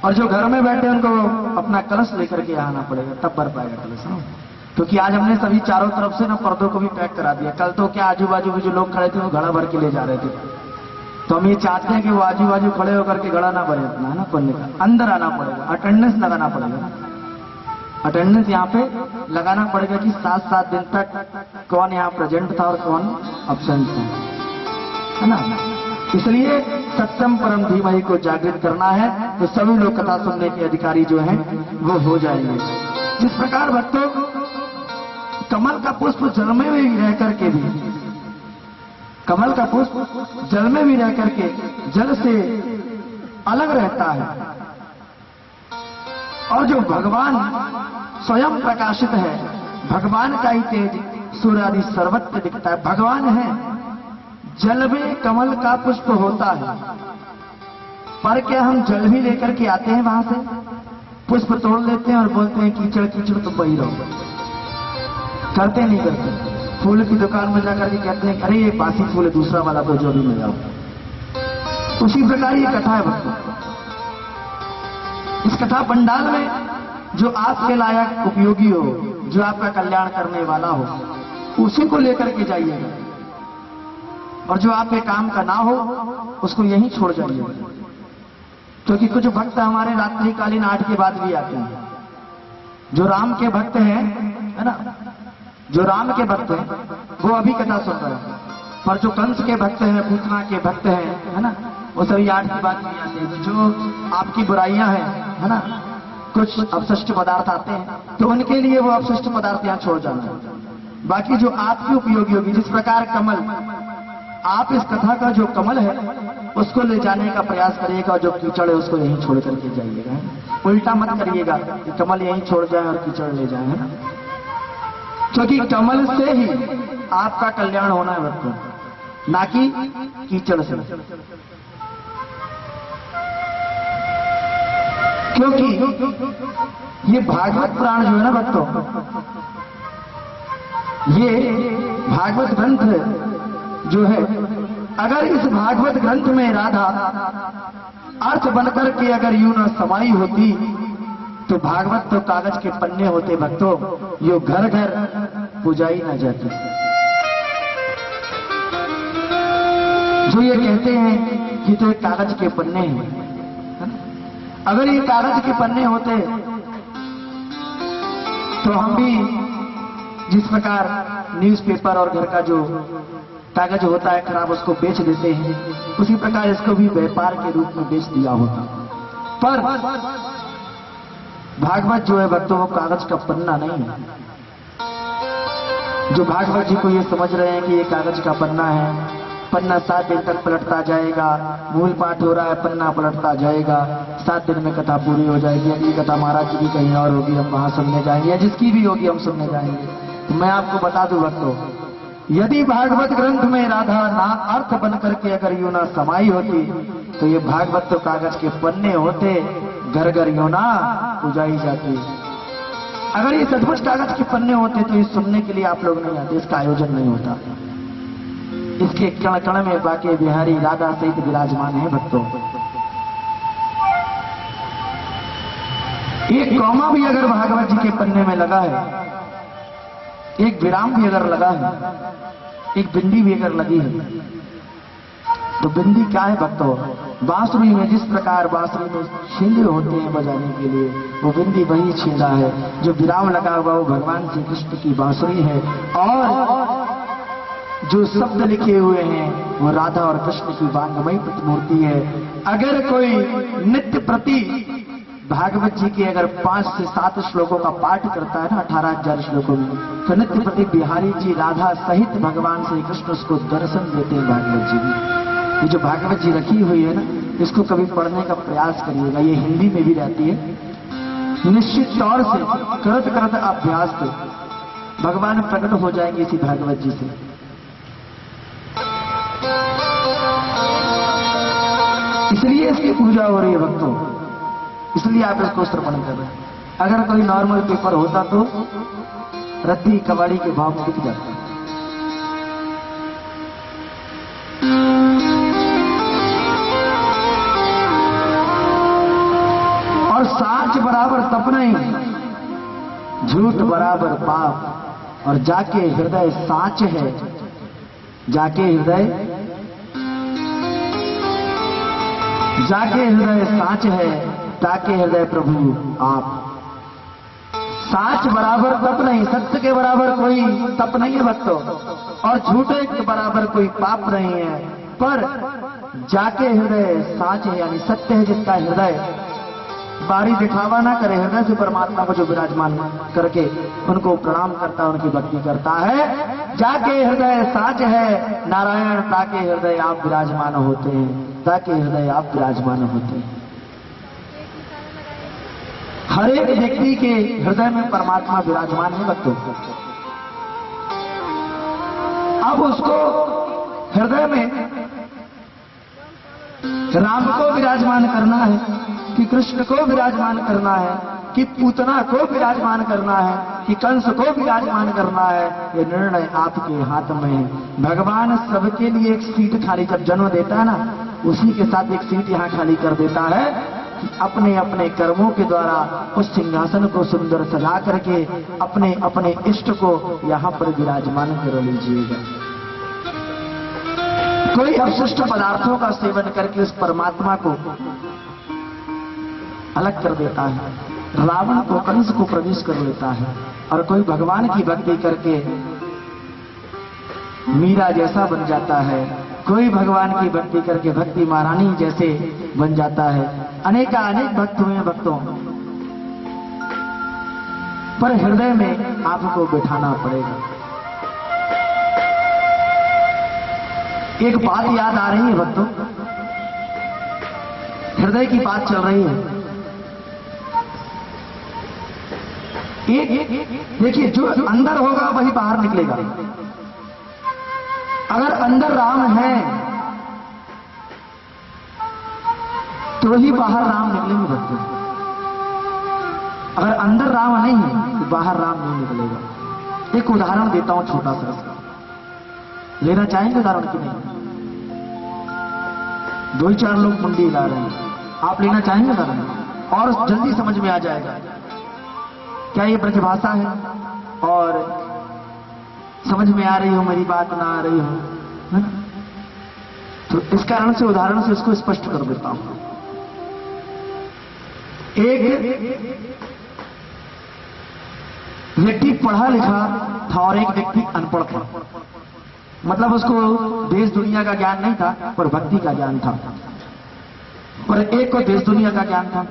और जो घर में बैठे उनको अपना कलश लेकर के आना पड़ेगा, तब भर पाएगा कलश। क्योंकि आज हमने सभी चारों तरफ से ना पर्दों को भी पैक करा दिया। कल तो क्या आजू बाजू में जो लोग खड़े थे वो घड़ा भर के ले जा रहे थे, तो हम ये चाहते हैं कि वो आजू बाजू खड़े होकर के घड़ा ना भरे अपना, है ना, पुण्य का। अंदर आना पड़ेगा, अटेंडेंस लगाना पड़ेगा, अटेंडेंस यहाँ पे लगाना पड़ेगा कि 7-7 दिन तक कौन यहाँ प्रेजेंट था और कौन अब्सेंट था, है ना। इसलिए सत्यम परम धीमहि को जागृत करना है, तो सभी लोग कथा सुनने के अधिकारी जो हैं वो हो जाएंगे। जिस प्रकार भक्तों कमल का पुष्प जल में भी रह करके भी, कमल का पुष्प जल में भी रह करके जल से अलग रहता है, और जो भगवान स्वयं प्रकाशित है, भगवान का ही तेज सूर्य आदि सर्वत्र दिखता है। भगवान है, जल में कमल का पुष्प होता है, पर क्या हम जल भी लेकर के आते हैं वहां से? पुष्प तोड़ लेते हैं और बोलते हैं कीचड़ कीचड़ तो बही रहो, करते नहीं करते। फूल की दुकान में जाकर के कहते हैं अरे ये बासी फूल है, दूसरा वाला तो जो भी ले जाओ। उसी प्रकार ये कथा है भक्तों। इस कथा पंडाल में जो आपके लायक उपयोगी हो, जो आपका कल्याण करने वाला हो, उसी को लेकर के जाइएगा, और जो आपके काम का ना हो उसको यहीं छोड़ जाइएगा। क्योंकि कुछ भक्त हमारे रात्रिकालीन 8 के बाद भी आते हैं, जो राम के भक्त हैं, है ना, जो राम के भक्त हैं वो अभी कथा सुन रहे हैं, पर जो कंस के भक्त हैं, पूतना के भक्त हैं, है ना, वो सभी 8 के बाद भी आते हैं। जो आपकी बुराइयां हैं, है ना, कुछ अपशिष्ट पदार्थ आते हैं, तो उनके लिए वो अपशिष्ट पदार्थ यहाँ छोड़ जाना है। बाकी जो आपकी उपयोगी होगी, जिस प्रकार कमल, आप इस कथा का जो कमल है उसको ले जाने का प्रयास करिएगा, और जो कीचड़ है उसको यहीं छोड़ करके जाइएगा। उल्टा मत करिएगा कि कमल यहीं छोड़ जाए और कीचड़ ले जाए, है ना। क्योंकि कमल से ही आपका कल्याण होना है भक्तों, ना कि कीचड़ से। क्योंकि ये भागवत पुराण जो है ना भक्तों, ये भागवत ग्रंथ जो है, अगर इस भागवत ग्रंथ में राधा अर्थ बनकर के अगर यूं न समाई होती, तो भागवत तो कागज के पन्ने होते भक्तों, यो घर घर पूजाई न जाती। जो ये कहते हैं कि तो कागज के पन्ने हैं, अगर ये कागज के पन्ने होते तो हम भी जिस प्रकार न्यूज़पेपर और घर का जो कागज होता है खराब, उसको बेच देते हैं, उसी प्रकार इसको भी व्यापार के रूप में बेच दिया होता। पर भागवत जो है भक्तों वो कागज का पन्ना नहीं है। जो भागवत जी को ये समझ रहे हैं कि ये कागज का पन्ना है, पन्ना 7 दिन तक पलटता जाएगा, मूल पाठ हो रहा है, पन्ना पलटता जाएगा, 7 दिन में कथा पूरी हो जाएगी, अगली कथा महाराज जी की कहीं और होगी, हम वहां सुनने जाएंगे, या जिसकी भी होगी हम सुनने जाएंगे। तो मैं आपको बता दूं भक्तों, यदि भागवत ग्रंथ में राधा ना अर्थ बन करके अगर यूं ना समाई होती, तो ये भागवत तो कागज के पन्ने होते, घर घर यूं ना पूजाई जाती। अगर ये सचमुच कागज के पन्ने होते तो इस सुनने के लिए आप लोग नहीं आते, इसका आयोजन नहीं होता। इसके कण कण में बाके बिहारी राधा सहित विराजमान है भक्तों। एक कौमा भी अगर भागवत जी के पन्ने में लगा है, एक विराम भी अगर लगा है, एक बिंदी भी अगर लगी है, तो बिंदी क्या है भक्तों? बांसुरी में जिस प्रकार बांसुरी में छेंदे होते हैं बजाने के लिए, वो बिंदी वही छेंदा है। जो विराम लगा हुआ वो भगवान श्री कृष्ण की बांसुरी है, और जो शब्द लिखे हुए हैं वो राधा और कृष्ण की वांगमयी प्रतिमूर्ति है। अगर कोई नित्य प्रति भागवत जी के अगर 5 से 7 श्लोकों का पाठ करता है ना, 18,000 श्लोकों में, तो नित्य प्रति बिहारी जी राधा सहित भगवान श्री कृष्ण उसको दर्शन देते हैं भागवत जी में। ये जो भागवत जी रखी हुई है ना, इसको कभी पढ़ने का प्रयास करिएगा। ये हिंदी में भी रहती है। निश्चित तौर से करत करत अभ्यास से भगवान प्रकट हो जाएंगे इसी भागवत जी से। इसलिए इसकी पूजा हो रही है भक्तों, इसलिए आप इसको श्रवण कर रहे हैं। अगर कोई नॉर्मल पेपर होता तो रद्दी कबाड़ी के भाव में बिक जाता। और साच बराबर तप नहीं, झूठ बराबर पाप। और जाके हृदय साच है, जाके हृदय साच है, ताके हृदय प्रभु आप। साच बराबर तप नहीं, सत्य के बराबर कोई तप नहीं है भक्तों, और झूठे के बराबर कोई पाप नहीं है। पर जाके हृदय साच है, यानी सत्य है जिसका हृदय बारी दिखावा ना करे, हृदय से परमात्मा को जो विराजमान करके उनको प्रणाम करता है, उनकी भक्ति करता है। जाके हृदय साच है नारायण, ताके हृदय आप विराजमान होते हैं, ताके हृदय आप विराजमान होते हैं। हर एक व्यक्ति के हृदय में परमात्मा विराजमान है भक्तों। अब उसको हृदय में राम को विराजमान करना है कि कृष्ण को विराजमान करना है कि पूतना को विराजमान करना है कि कंस को विराजमान करना है, ये निर्णय आपके हाथ में है। भगवान सबके लिए एक सीट खाली जब जन्म देता है ना, उसी के साथ एक सीट यहाँ खाली कर देता है कि अपने अपने कर्मों के द्वारा उस सिंहासन को सुंदर सजा करके अपने अपने इष्ट को यहाँ पर विराजमान कर लीजिएगा। कोई अवशिष्ट पदार्थों का सेवन करके उस परमात्मा को अलग कर देता है, रावण को कंस को प्रवेश कर लेता है, और कोई भगवान की भक्ति करके मीरा जैसा बन जाता है, कोई भगवान की भक्ति करके भक्ति महारानी जैसे बन जाता है। अनेक भक्त हुए भक्तों, पर हृदय में आपको बिठाना पड़ेगा। एक बात याद आ रही है भक्तों, हृदय की बात चल रही है। एक देखिए, जो अंदर होगा वही बाहर निकलेगा। अगर अंदर राम है तो ही बाहर राम निकलेंगे भक्तों। अगर अंदर राम नहीं है तो बाहर राम नहीं निकलेगा। एक उदाहरण देता हूं छोटा सा, लेना चाहेंगे उदाहरण की नहीं? 2-4 लोग मुंडी हिला रहे हैं, आप लेना चाहेंगे उदाहरण? और जल्दी समझ में आ जाएगा। क्या ये ब्रजभाषा है और समझ में आ रही हो मेरी बात, ना आ रही हो, है ना? तो इस कारण से उदाहरण से इसको स्पष्ट कर देता हूं। एक व्यक्ति पढ़ा लिखा था और एक व्यक्ति अनपढ़ था। मतलब उसको देश दुनिया का ज्ञान नहीं था, पर भक्ति का ज्ञान था। पर एक को देश दुनिया का ज्ञान था।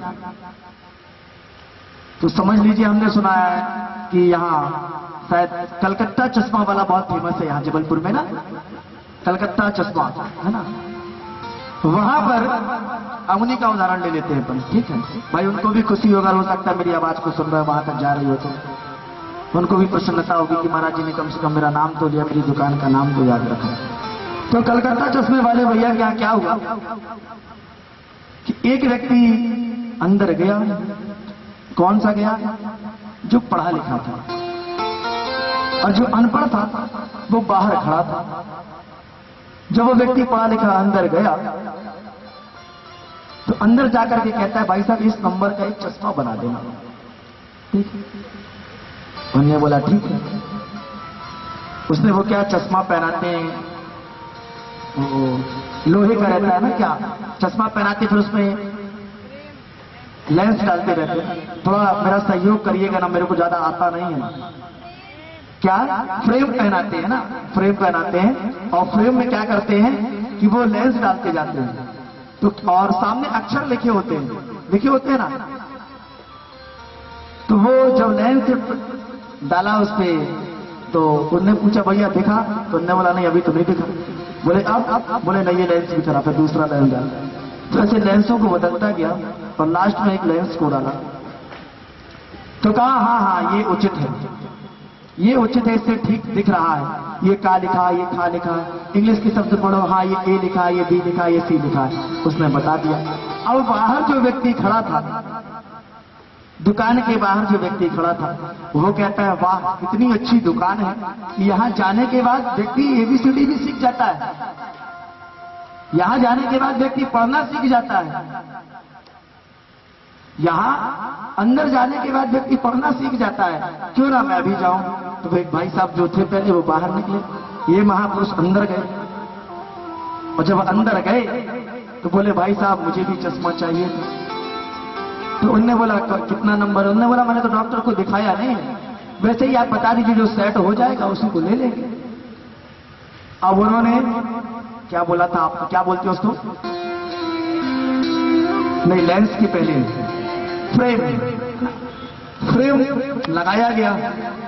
तो समझ लीजिए, हमने सुना है कि यहाँ शायद कलकत्ता चश्मा वाला बहुत फेमस है, यहाँ जबलपुर में ना, कलकत्ता चश्मा है ना। वहां पर अमुनी का उदाहरण ले लेते हैं अपन, ठीक है भाई? उनको भी खुशी होगा, हो सकता है मेरी आवाज को सुन रहे वहां तक जा रही हो तो उनको भी प्रसन्नता होगी कि महाराज जी ने कम से कम मेरा नाम तो लिया, मेरी दुकान का नाम तो याद रखा। तो कलकत्ता चश्मे वाले भैया के यहाँ क्या हुआ कि एक व्यक्ति अंदर गया। कौन सा गया? जो पढ़ा लिखा था, और जो अनपढ़ था वो बाहर खड़ा था। जब वो व्यक्ति पढ़ा लिखा अंदर गया तो अंदर जाकर के कहता है, भाई साहब इस नंबर का एक चश्मा बना देना। ठीक है, उन्होंने बोला ठीक है। उसने वो क्या चश्मा पहनाते हैं, वो लोहे का रहता है ना, क्या चश्मा पहनाते फिर उसमें लेंस डालते रहते हैं। थोड़ा मेरा सहयोग करिएगा ना, मेरे को ज्यादा आता नहीं है। क्या फ्रेम पहनाते हैं ना, फ्रेम पहनाते हैं, और फ्रेम में क्या करते हैं कि वो लेंस डालते जाते हैं। तो और सामने अक्षर लिखे होते हैं ना। तो वो जब लेंस डाला उस पे, तो उनने पूछा भैया देखा? तो उनने बोला नहीं अभी तो नहीं देखा। बोले अब बोले नहीं ये लेंस भी खराब है, दूसरा लेंस डाला। तो ऐसे लेंसों को बदलता गया और लास्ट में एक लेंस को डाला। तो कहा हाँ ये उचित है, ये उचित है, इससे ठीक दिख रहा है। ये का लिखा, ये खा लिखा, इंग्लिश के शब्द पढ़ो, हाँ ये ए लिखा, ये बी लिखा, ये सी लिखा है, उसने बता दिया। अब बाहर जो व्यक्ति खड़ा था, दुकान के बाहर जो व्यक्ति खड़ा था, वो कहता है वाह कितनी अच्छी दुकान है, यहाँ जाने के बाद व्यक्ति एबीसीडी भी सीख जाता है, यहाँ जाने के बाद व्यक्ति पढ़ना सीख जाता है। यहाँ अंदर जाने के बाद व्यक्ति पढ़ना सीख जाता है, क्यों ना मैं भी जाऊं। तो भाई साहब जो थे पहले वो बाहर निकले, ये महापुरुष अंदर गए, और जब अंदर गए तो बोले भाई साहब मुझे भी चश्मा चाहिए। तो उनने बोला कितना नंबर? उनने बोला मैंने तो डॉक्टर को दिखाया नहीं, वैसे ही आप बता दीजिए, जो सेट हो जाएगा उसी को ले लेंगे। अब उन्होंने क्या बोला था, आपको क्या बोलते हो उसको? नहीं, लेंस की पहले फ्रेम लगाया गया,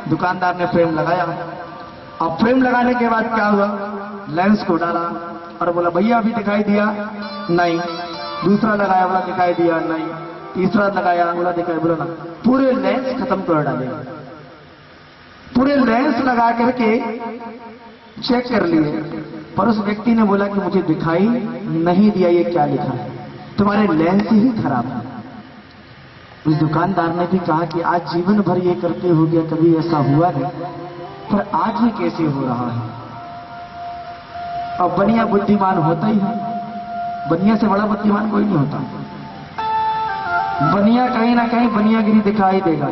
दुकानदार ने फ्रेम लगाया। अब फ्रेम लगाने के बाद क्या हुआ, लेंस को डाला और बोला भैया अभी दिखाई दिया नहीं, दूसरा लगाया बोला दिखाई दिया नहीं, तीसरा लगाया बोला दिखाई, बोला ना, पूरे लेंस खत्म कर डाले। पूरे लेंस लगा करके चेक कर लिए, पर उस व्यक्ति ने बोला कि मुझे दिखाई नहीं दिया, ये क्या लिखा है, तुम्हारे लेंस ही खराब है। उस दुकानदार ने भी कहा कि आज जीवन भर ये करते हो गया, कभी ऐसा हुआ नहीं, पर आज ही कैसे हो रहा है। अब बनिया बुद्धिमान होता ही है, बनिया से बड़ा बुद्धिमान कोई नहीं होता। बनिया कहीं ना कहीं बनियागिरी दिखाई देगा।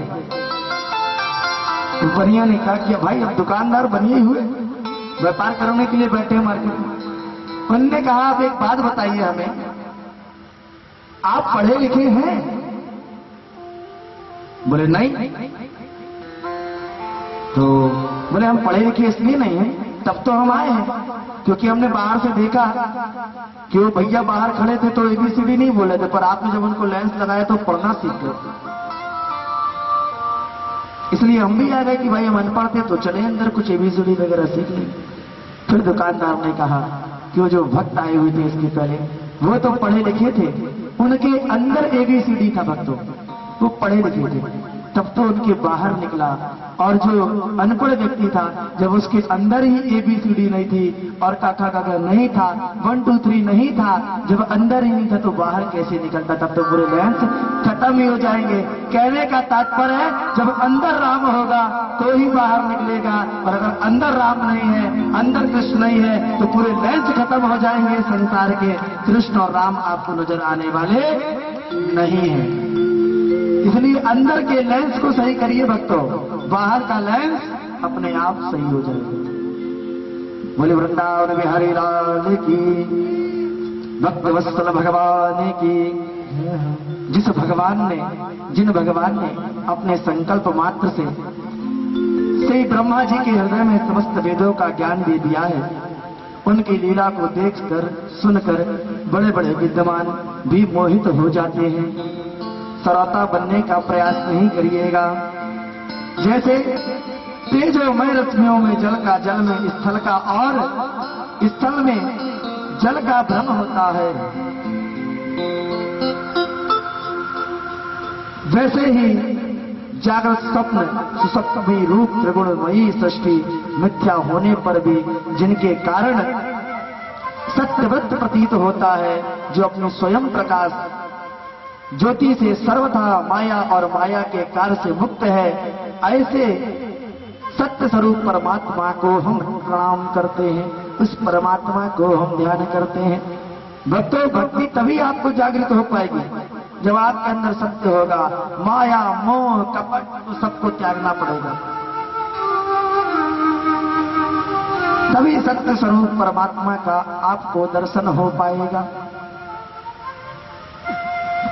तो बनिया ने कहा कि भाई अब दुकानदार बनिए हुए, व्यापार करने के लिए बैठे मार्केट में। उन्होंने कहा आप एक बात बताइए हमें, आप पढ़े लिखे हैं? बोले नहीं। तो बोले हम पढ़े लिखे इसलिए नहीं हैं, तब तो हम आए हैं, क्योंकि हमने बाहर से देखा कि वो भैया बाहर खड़े थे तो एबीसीडी नहीं बोले थे, पर आपने जब उनको लेंस लगाया तो पढ़ना सीख गए, इसलिए हम भी आ गए कि भाई हम अनपढ़ थे तो चले अंदर कुछ एबीसीडी वगैरह सीख लें। फिर दुकानदार ने कहा कि वो जो भक्त आए हुए थे इसके पहले, वो तो पढ़े लिखे थे, उनके अंदर एबीसीडी था, भक्तों वो पढ़े लिखे थे, तब तो उनके बाहर निकला। और जो अनपढ़ व्यक्ति था, जब उसके अंदर ही एबीसीडी नहीं थी और काका काका नहीं था, 1 2 3 नहीं था, जब अंदर ही नहीं था तो बाहर कैसे निकलता? तब तो पूरे लेंस खत्म ही हो जाएंगे। कहने का तात्पर्य है जब अंदर राम होगा तो ही बाहर निकलेगा, और अगर अंदर राम नहीं है, अंदर कृष्ण नहीं है, तो पूरे लेंस खत्म हो जाएंगे संसार के। कृष्ण और राम आपको नजर आने वाले नहीं है। इसलिए अंदर के लेंस को सही करिए भक्तों, बाहर का लेंस अपने आप सही हो जाएगा। बोले वृंदावन बिहारी लाल की, भक्त वत्सल भगवान की। जिन भगवान ने अपने संकल्प मात्र से ब्रह्मा जी के हृदय में समस्त वेदों का ज्ञान दे दिया है, उनकी लीला को देखकर सुनकर बड़े बड़े विद्वान भी मोहित हो जाते हैं। श्रोता बनने का प्रयास नहीं करिएगा। जैसे तेजोमय रश्मियों में जल का, जल में स्थल का, और स्थल में जल का भ्रम होता है, वैसे ही जागृत स्वप्न सुसप्तमयी रूप त्रिगुणमयी सृष्टि मिथ्या होने पर भी जिनके कारण सत्यव्रत प्रतीत होता है, जो अपने स्वयं प्रकाश ज्योति से सर्वथा माया और माया के कार्य से मुक्त है, ऐसे सत्य स्वरूप परमात्मा को हम प्रणाम करते हैं, उस परमात्मा को हम ध्यान करते हैं। भक्तों, भक्ति तभी आपको जागृत हो पाएगी जब आपके अंदर सत्य होगा। माया मोह कपट तो सबको त्यागना पड़ेगा, तभी सत्य स्वरूप परमात्मा का आपको दर्शन हो पाएगा।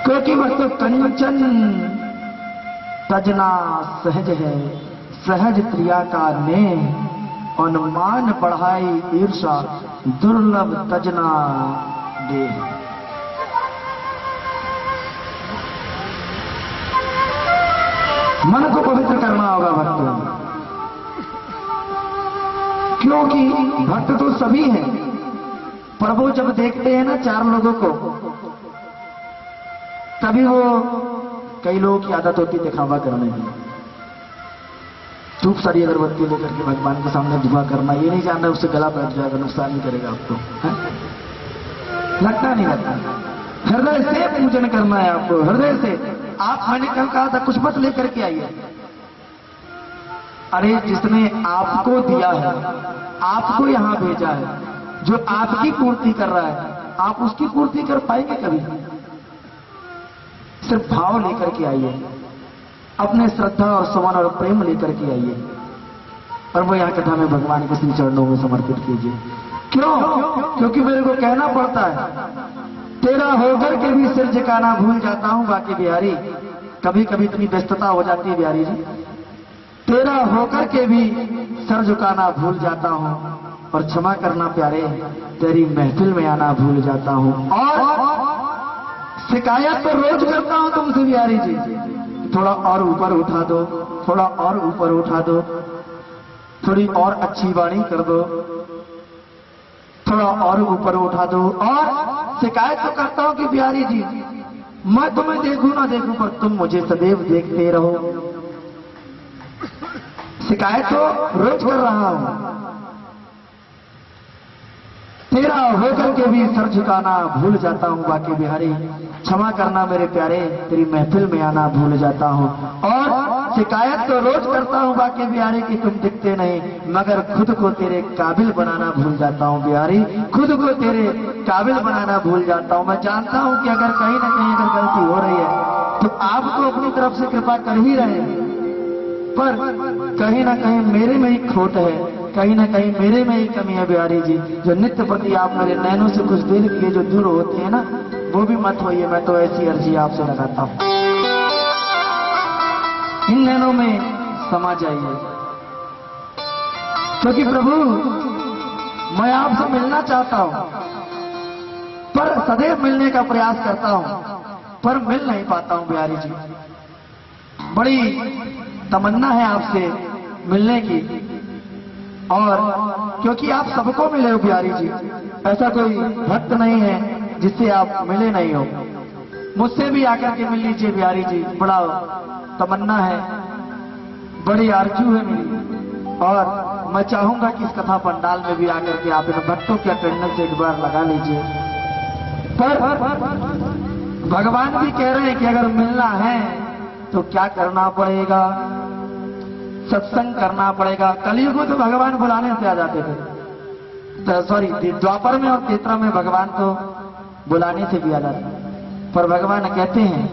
क्योंकि भक्तों, कंचन तजना सहज है, सहज क्रिया का नेह, अनुमान बढ़ाई ईर्षा दुर्लभ तजना दे। मन को पवित्र करना होगा भक्तों, क्योंकि भक्त तो सभी हैं। प्रभु जब देखते हैं ना 4 लोगों को, तभी वो, कई लोगों की आदत होती है दिखावा करने की, धूप सारी अगरबत्ती लेकर के भगवान के सामने दुआ करना, ये नहीं जानना उससे गला बैठ जाएगा, नुकसान नहीं करेगा आपको, लगता नहीं लगता। हृदय से पूजन करना है आपको, हृदय से। आप, मैंने कल कहा था कुछ मत लेकर के आइए। अरे जिसने आपको दिया है, आपको यहां भेजा है, जो आपकी पूर्ति कर रहा है, आप उसकी पूर्ति कर पाएंगे कभी? सिर्फ भाव लेकर के आइए, अपने श्रद्धा और समान और प्रेम लेकर के आइए और वो यहाँ कथा में भगवान के श्री चरणों में समर्पित कीजिए। क्यों? क्योंकि मेरे को कहना पड़ता है, तेरा होकर के भी सिर झुकाना भूल जाता हूं बाकी बिहारी। कभी कभी इतनी व्यस्तता हो जाती है बिहारी जी, तेरा होकर के भी सर झुकाना भूल जाता हूं और क्षमा करना प्यारे, तेरी महफिल में आना भूल जाता हूं। और शिकायत तो रोज करता हूं तुमसे बिहारी जी, थोड़ा और ऊपर उठा दो, थोड़ा और ऊपर उठा दो, थोड़ी और अच्छी वाणी कर दो, थोड़ा और ऊपर उठा दो। और शिकायत तो करता हूं कि बिहारी जी मैं तुम्हें देखूं ना देखूं पर तुम मुझे सदैव देखते रहो। शिकायत तो रोज कर रहा हूं, तेरा होकर के भी सर झुकाना भूल जाता हूं बाकी बिहारी। क्षमा करना मेरे प्यारे, तेरी महफिल में आना भूल जाता हूं। और शिकायत तो रोज करता हूं बाकी बिहारी कि तुम दिखते नहीं, मगर खुद को तेरे काबिल बनाना भूल जाता हूं बिहारी, खुद को तेरे काबिल बनाना भूल जाता हूं। मैं जानता हूं कि अगर कहीं ना कहीं अगर गलती हो रही है तो आप तो अपनी तरफ से कृपा कर ही रहे हैं, पर कहीं ना कहीं मेरे में ही खोट है, कहीं ना कहीं मेरे में ही कमी है बिहारी जी। जो नित्य प्रति आप मेरे नैनों से कुछ देर के लिए जो दूर होते हैं ना, वो भी मत होइए। मैं तो ऐसी अर्जी आपसे लगाता हूं, इन नैनों में समा जाइए। क्योंकि प्रभु मैं आपसे मिलना चाहता हूं, पर सदैव मिलने का प्रयास करता हूं, पर मिल नहीं पाता हूं बिहारी जी। बड़ी तमन्ना है आपसे मिलने की, और क्योंकि आप सबको मिले हो बिहारी जी, ऐसा कोई भक्त नहीं है जिससे आप मिले नहीं हो। मुझसे भी आकर के मिल लीजिए बिहारी जी, बड़ा तमन्ना है, बड़ी आरजू है मेरी। और मैं चाहूंगा कि इस कथा पंडाल में भी आकर के आप इन भक्तों के अटेंडेंस एक बार लगा लीजिए। पर भगवान भी कह रहे हैं कि अगर मिलना है तो क्या करना पड़ेगा, सत्संग करना पड़ेगा। कलयुग में तो भगवान बुलाने से आ जाते थे, सॉरी द्वापर में और त्रेता में भगवान तो बुलाने से भी आ जाते, पर भगवान कहते हैं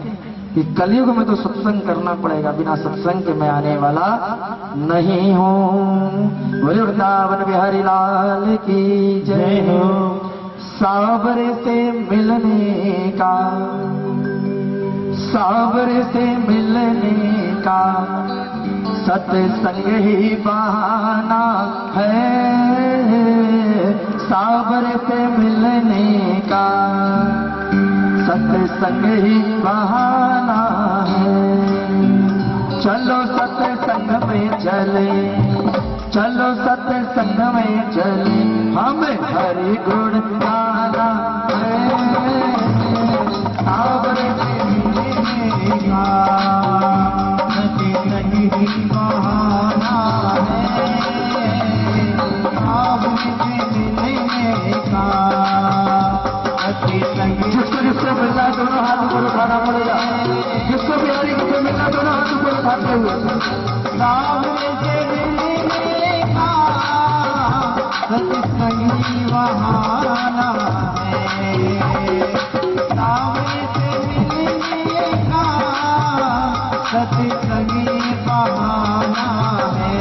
कि कलयुग में तो सत्संग करना पड़ेगा, बिना सत्संग के मैं आने वाला नहीं हूं। बोले वृंदावन बिहारी लाल की जय हो। सावरे से मिलने का, सावरे से मिलने का सत्संग ही बहाना है, सावरे से मिलने का सत्संग ही बहाना है। चलो सत्संग में चले, चलो सत्संग में चले, हमें हरि गुण गाना है, सावरे से मिलने का सत्संग ही बहाना है, सावरे से मिलने का। जिसको मिलना है दोनों हाथ ऊपर उठाना पड़ेगा, जिसको बिहारी को मिलना दोनों हाथ ऊपर उठाते हुए। सावरे से मिलने का सत्संग ही बहाना है, सावरे से मिलने का सत्संग ही बहाना है।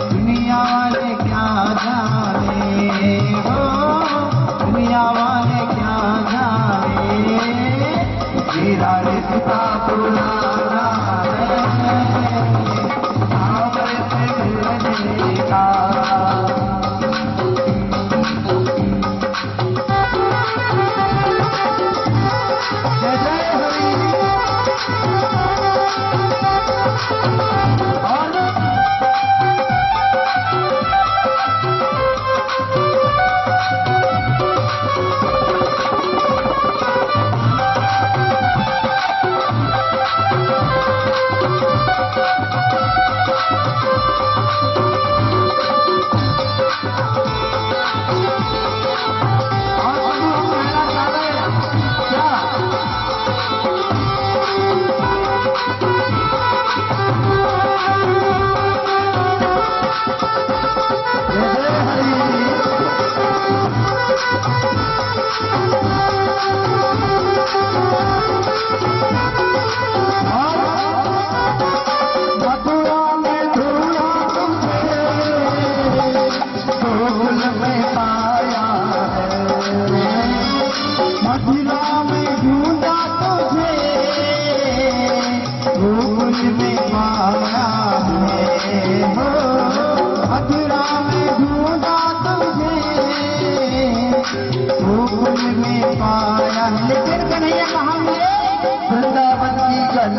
दुनिया वाले क्या जाने हो, दुनिया वाले क्या जाने, तेरा रिश्ता पुराना है, सावरे से मिलने का। जय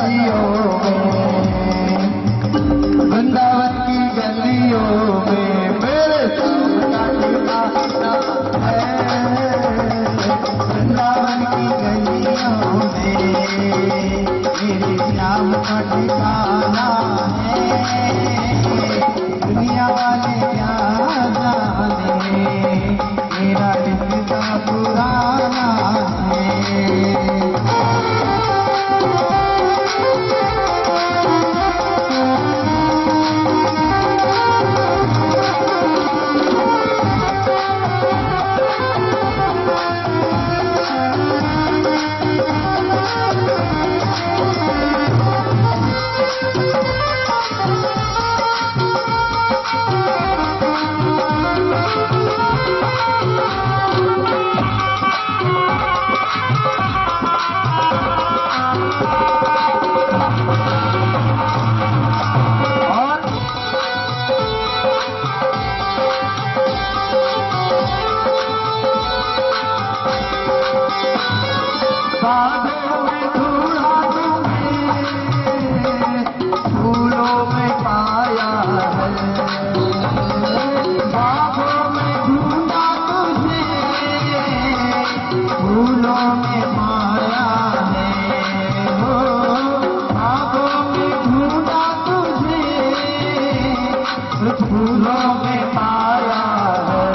गलियों में, वृंदावन की गलियों में मेरे श्याम का ठिकाना है। वृंदावन की गलियों में मेरे श्याम का ठिकाना है। दुनिया वाले क्या जाने मेरा रिश्ता पुराना है। बागों में ढूंढा तुम्हें, फूलों में पाया है। बागों में ढूंढा तुझे, फूलों में पाया है। हो बागों में ढूंढा तुझे, फूलों में पाया है।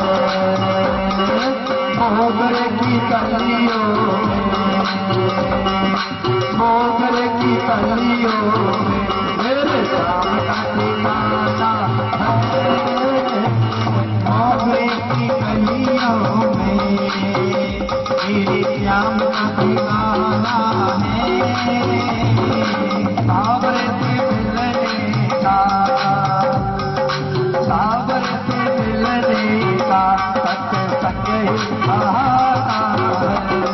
मोगरे की कलियों मोगरे की कलियों में मेरे श्याम का ठिकाना है। मोगरे की कलियों में मेरे श्याम का ठिकाना है। सावरे से मिलने का, सावरे से मिलने का सत्य सत्य ही बहाना है।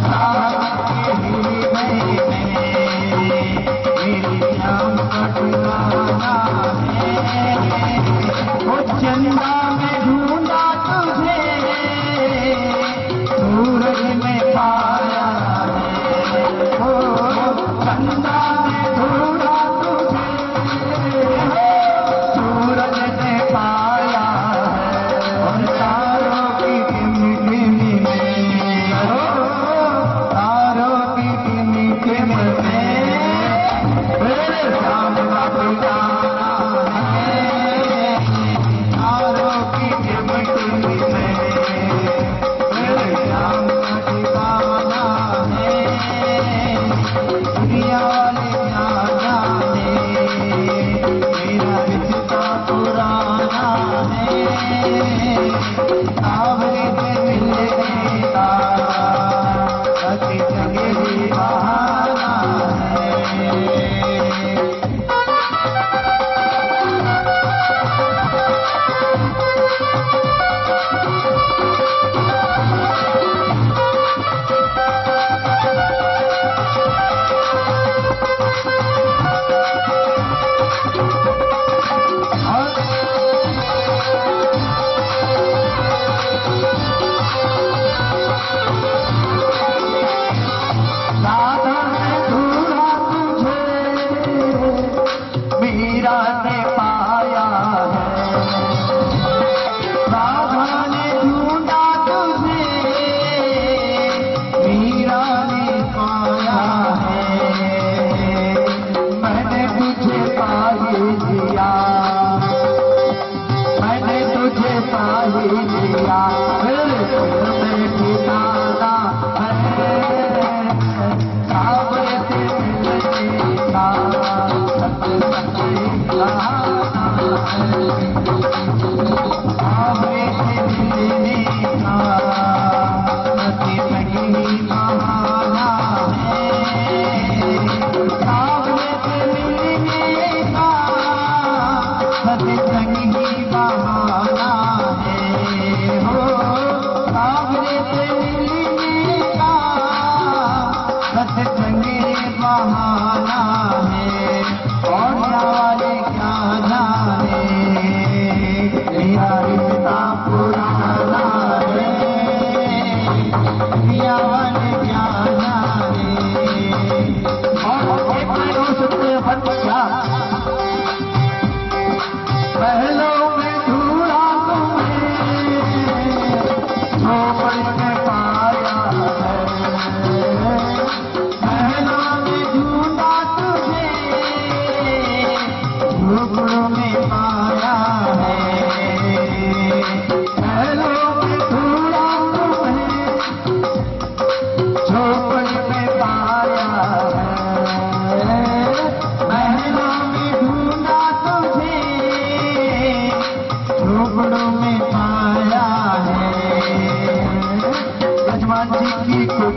राधा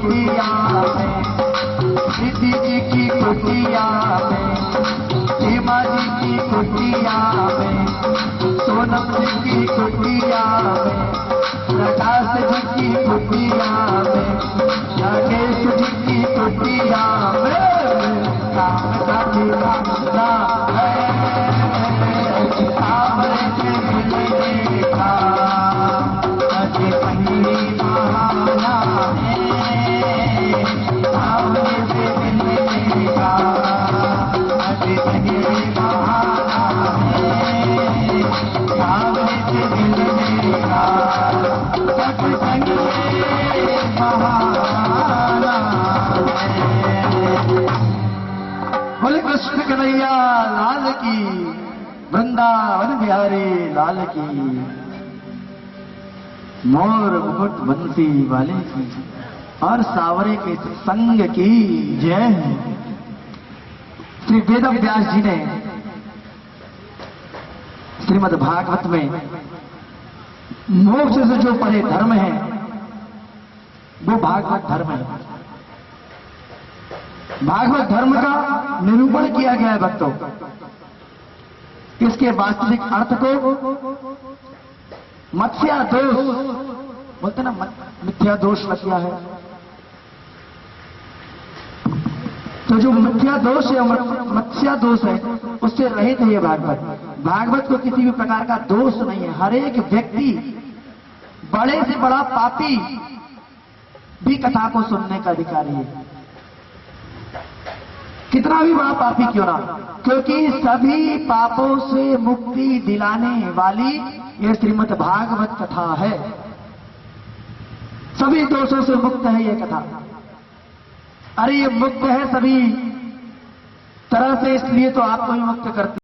कुटिया में, दीदी जी की कुटिया में, सीमा जी की कुटिया में, सोनम जी की कुटिया में, प्रकाश जी की कुटिया में, नागेश जी की कुटिया में, काम का ठिकाना है सावरे से मिलने का, अजय संगी बहाना है सावरे से मिलने का, अजय संगी बहाना है सावरे से मिलने का, अजय संगी बहाना है। बोले कृष्ण कन्हैया लाल की, वृंदावन बिहारी लाल की, मोर मुकुट बंसी वाले की, और सावरे के संग की जय। श्री वेद व्यास जी ने श्रीमद् भागवत में मोक्ष से जो परे धर्म है वो भागवत धर्म है। भागवत धर्म का निरूपण किया गया है भक्तों। इसके वास्तविक अर्थ को मत्स्या दोष बोलते ना, मिथ्या दोष लग गया है। तो जो मिथ्या दोष है, मत्स्या दोष है, उससे रहित है ये भागवत। भागवत को किसी भी प्रकार का दोष नहीं है। हर एक व्यक्ति, बड़े से बड़ा पापी भी कथा को सुनने का अधिकारी है, कितना भी बड़ा पापी क्यों ना, क्योंकि सभी पापों से मुक्ति दिलाने वाली यह श्रीमद् भागवत कथा है। सभी दोषों से मुक्त है यह कथा। अरे ये मुक्त है सभी तरह से, इसलिए तो आपको ही मुक्त करती